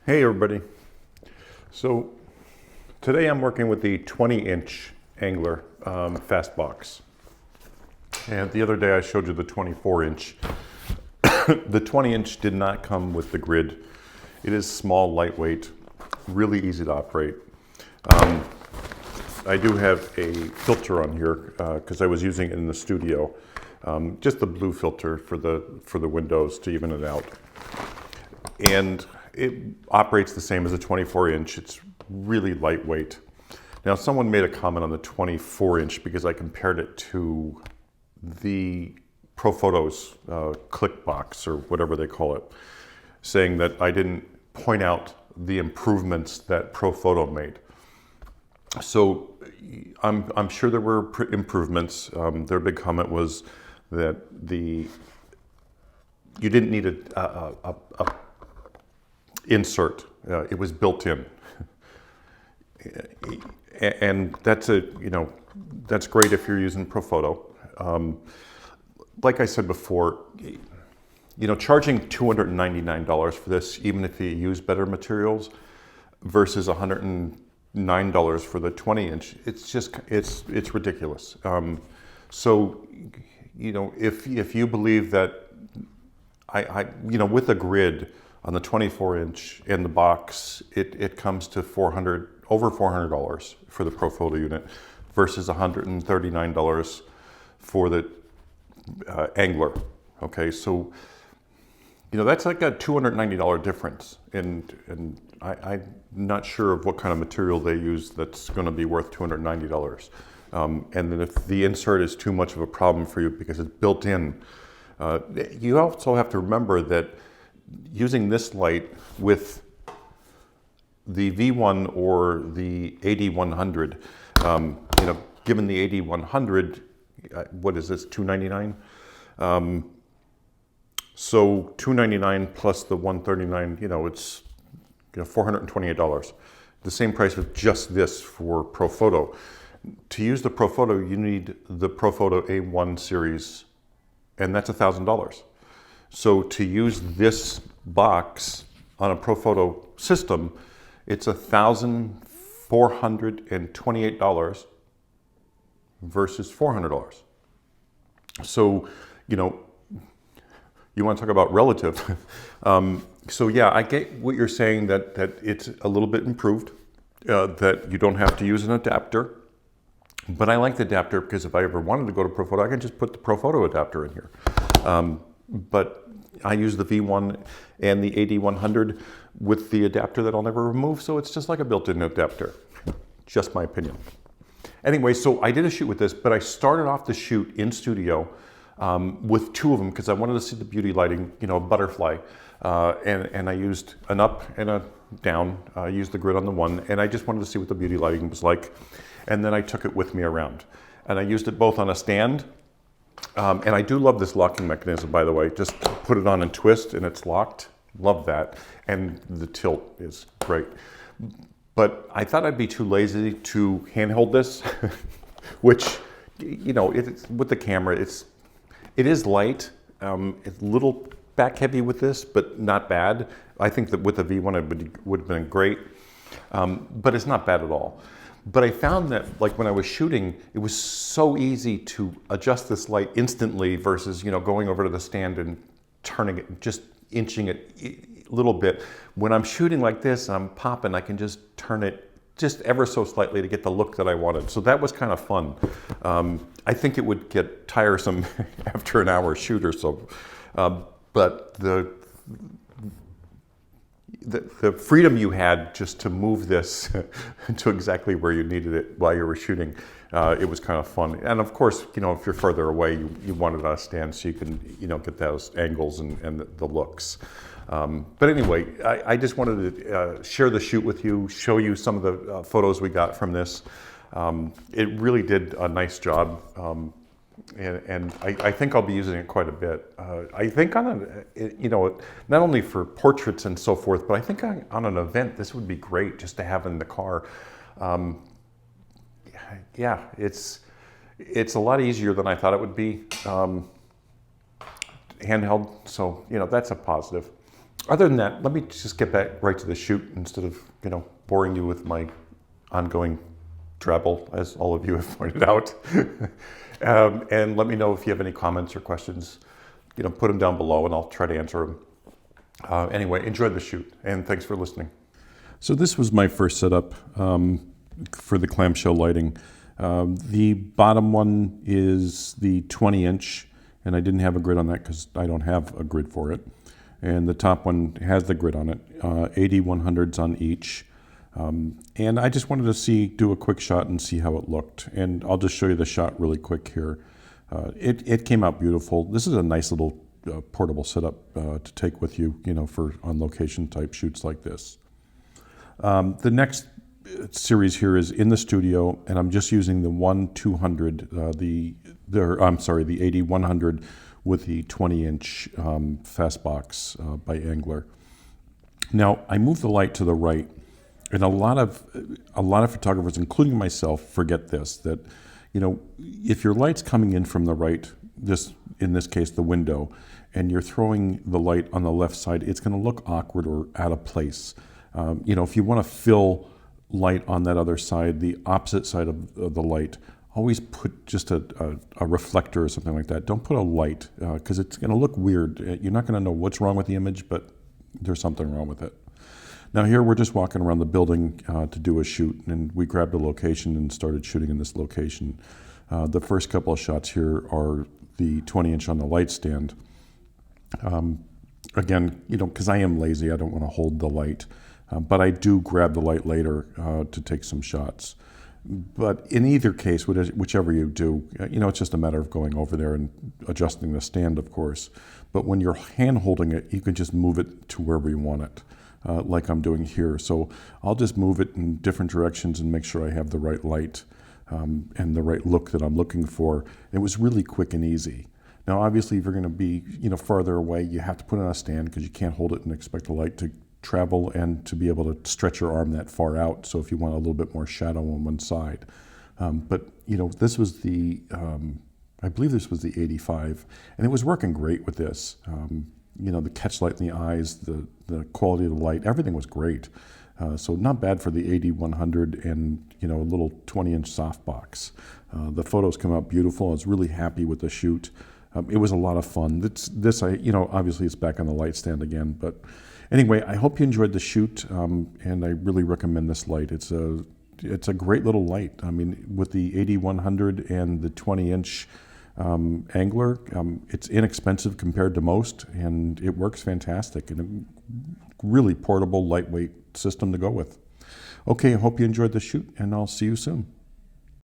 Hey everybody. So today I'm working with the 20-inch angler FastBox. And the other day I showed you the 24-inch. The 20-inch did not come with the grid. It is small, lightweight, really easy to operate. I do have a filter on here because I was using it in the studio. Just the blue filter for the windows to even it out. And it operates the same as a 24-inch. It's really lightweight. Now, someone made a comment on the 24-inch because I compared it to the Profoto's Clic box, or whatever they call it, saying that I didn't point out the improvements that Profoto made. So I'm sure there were improvements. Their big comment was that you didn't need a insert. It was built in, and that's that's great if you're using Profoto. Like I said before, charging $299 for this, even if you use better materials, versus $109 for the 20-inch, it's ridiculous. So if you believe that with the grid on the 24-inch in the box, it comes to over $400 for the Profoto unit versus $139 for the angler. Okay, so that's like a $290 difference, and I'm not sure of what kind of material they use that's going to be worth $290. And then if the insert is too much of a problem for you because it's built in, you also have to remember that using this light with the V1 or the AD100, given the AD100, what is this, $299? So $299 plus the $139, it's $428. The same price with just this for Profoto. To use the Profoto, you need the Profoto A1 series, and that's $1,000. So to use this box on a Profoto system, it's $1,428 versus $400. So, you want to talk about relative. So yeah, I get what you're saying, that it's a little bit improved, that you don't have to use an adapter. But I like the adapter because if I ever wanted to go to Profoto, I can just put the Profoto adapter in here. But I use the V1 and the AD100 with the adapter that I'll never remove, so it's just like a built-in adapter. Just my opinion. Anyway, so I did a shoot with this, but I started off the shoot in studio with two of them because I wanted to see the beauty lighting, butterfly. And I used an up and a down. I used the grid on the one, and I just wanted to see what the beauty lighting was like. And then I took it with me around. And I used it both on a stand. And I do love this locking mechanism, by the way. Just put it on and twist, and it's locked. Love that. And the tilt is great. But I thought I'd be too lazy to handheld this, which, with the camera, it is light. It's a little back heavy with this, but not bad. I think that with the V1 it would have been great, but it's not bad at all. But I found that, like, when I was shooting, it was so easy to adjust this light instantly versus, going over to the stand and turning it, just inching it a little bit. When I'm shooting like this and I'm popping, I can just turn it just ever so slightly to get the look that I wanted. So that was kind of fun. I think it would get tiresome after an hour shoot or so. But the freedom you had just to move this to exactly where you needed it while you were shooting, it was kind of fun. And of course, if you're further away, you want it on a stand so you can, get those angles and the looks. But anyway, I just wanted to share the shoot with you, show you some of the photos we got from this. It really did a nice job. And I think I'll be using it quite a bit. I think not only for portraits and so forth, but I think on an event, this would be great just to have in the car. Yeah, it's a lot easier than I thought it would be. Handheld, so that's a positive. other than that, let me just get back right to the shoot instead of, boring you with my ongoing travel, as all of you have pointed out. And let me know if you have any comments or questions. Put them down below and I'll try to answer them. Anyway, enjoy the shoot and thanks for listening. So this was my first setup for the clamshell lighting. The bottom one is the 20-inch, and I didn't have a grid on that because I don't have a grid for it. And the top one has the grid on it, 80 100s on each. And I just wanted to do a quick shot and see how it looked. And I'll just show you the shot really quick here. It came out beautiful. This is a nice little portable setup to take with you, for on location type shoots like this. The next series here is in the studio, and I'm just using the 1-200, the 80-100 with the 20-inch FastBox by Angler. Now I moved the light to the right, and a lot of photographers, including myself, forget this, that if your light's coming in from the right, in this case the window, and you're throwing the light on the left side, it's going to look awkward or out of place. If you want to fill light on that other side, the opposite side of the light, always put just a reflector or something like that. Don't put a light because it's going to look weird. You're not going to know what's wrong with the image, but there's something wrong with it. Now here we're just walking around the building to do a shoot, and we grabbed a location and started shooting in this location. The first couple of shots here are the 20-inch on the light stand. Again, because I am lazy, I don't want to hold the light. But I do grab the light later to take some shots. But in either case, whichever you do, it's just a matter of going over there and adjusting the stand, of course. But when you're hand holding it, you can just move it to wherever you want it, like I'm doing here. So I'll just move it in different directions and make sure I have the right light and the right look that I'm looking for. It was really quick and easy. Now, obviously, if you're going to be farther away, you have to put it on a stand because you can't hold it and expect the light to travel and to be able to stretch your arm that far out. So if you want a little bit more shadow on one side. But this was the, I believe this was the 85, and it was working great with this. The catch light in the eyes, the quality of the light, everything was great. So not bad for the 80-100 and a little 20-inch softbox. The photos come out beautiful. I was really happy with the shoot. It was a lot of fun. Obviously it's back on the light stand again, but anyway, I hope you enjoyed the shoot, and I really recommend this light. It's a great little light. I mean, with the 80-100 and the 20-inch Angler, it's inexpensive compared to most, and it works fantastic, and a really portable, lightweight system to go with. Okay, I hope you enjoyed the shoot, and I'll see you soon.